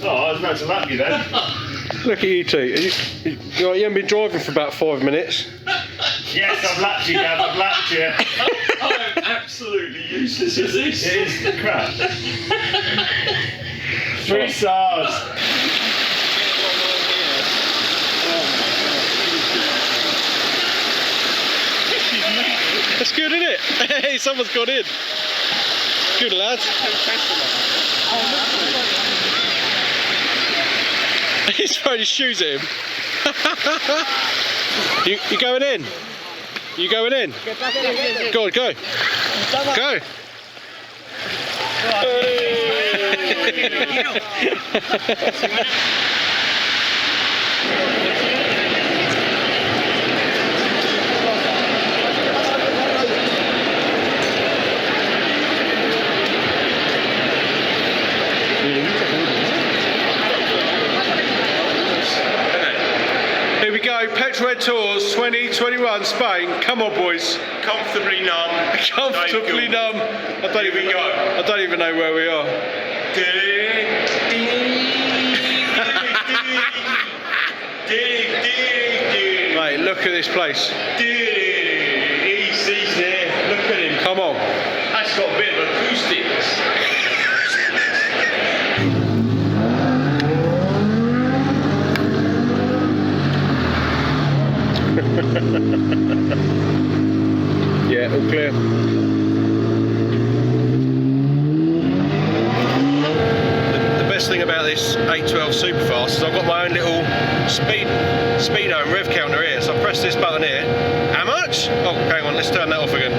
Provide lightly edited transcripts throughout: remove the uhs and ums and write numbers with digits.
Oh, I was about to lap you then. Look at you two. You haven't been driving for about 5 minutes. Yes, I've lapped you, Gav, I've lapped you. I'm absolutely useless as this. It is crap. 3 stars. That's good, isn't it? Hey, someone's got in. Good, lads. He's throwing his shoes at him. You going in? You going in? Go on, go. Go. Here we go, PetrolHead Tours 2021 Spain. Come on, boys. Comfortably numb. Comfortably numb. I don't even know where we are. Mate, look at this place. He's there. Look at him. Come on. That's got a bit of acoustics. Yeah, all clear. The best thing about this 812 Superfast is I've got my own little speedo and rev counter here. So I press this button here. How much? Oh, hang on, let's turn that off again.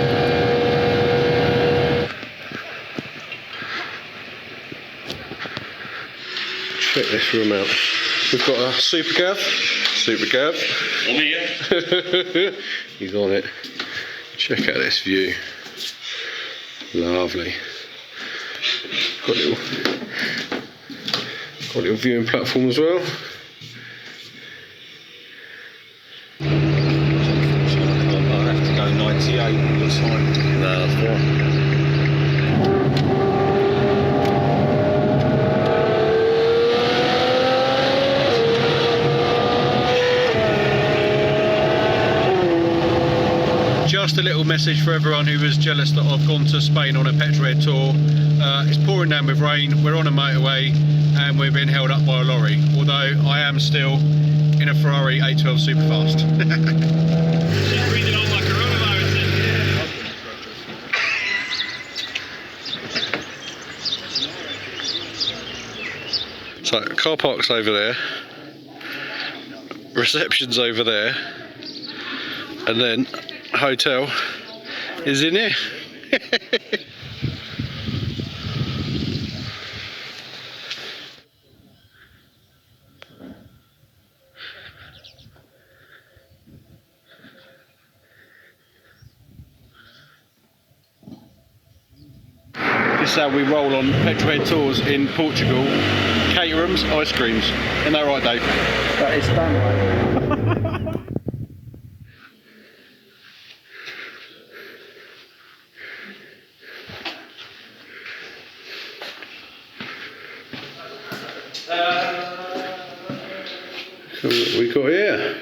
Check this room out. We've got a Supercars. On here. He's on it. Check out this view. Lovely. Got a little viewing platform as well. I'll have to go 98 all the time. No, that's fine. Just a little message for everyone who was jealous that I've gone to Spain on a PetrolHead tour. It's pouring down with rain, we're on a motorway and we're being held up by a lorry, although I am still in a Ferrari 812 Superfast. So, car park's over there, reception's over there, and then hotel is in here. This is how we roll on PetrolHead tours in Portugal. Caterhams, ice creams. Isn't that right, Dave? That is done right. So what we got here?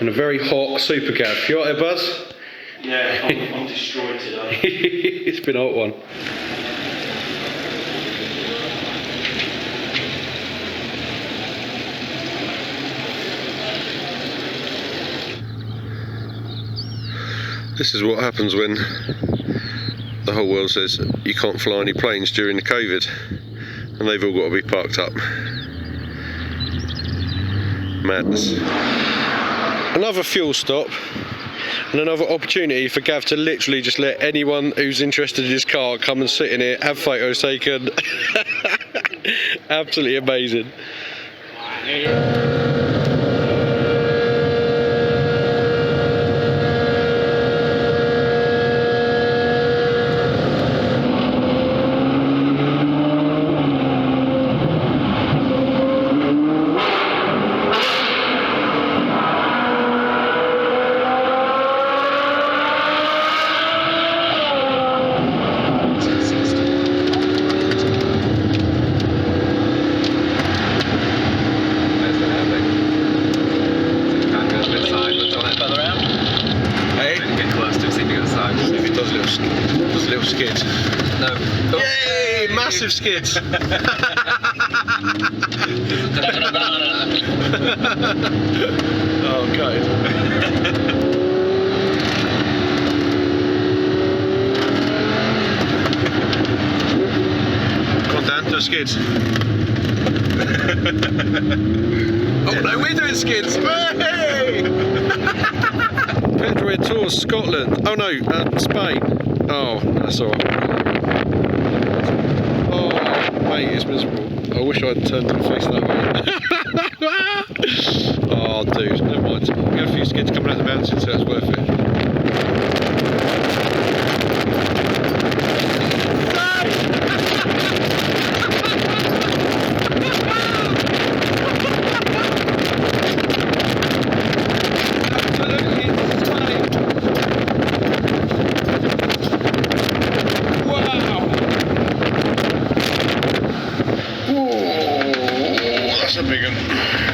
And a very hot Supercars. You alright there, Buzz? Yeah, I'm destroyed today. It's been a hot one. This is what happens when the whole world says you can't fly any planes during the COVID, and they've all got to be parked up. Madness. Another fuel stop and another opportunity for Gav to literally just let anyone who's interested in his car come and sit in it, have photos taken. Absolutely amazing. massive skids. Oh, good. Go on, Dan, do skids. Oh no, we're doing skids. Hey! Petrolhead Tours Scotland. Oh no, Spain. Oh, that's alright. Oh, mate, it's miserable. I wish I'd turned and faced that way. Oh, dude, never mind. We had a few skids coming out the mountain, so that's worth it. That's a big one.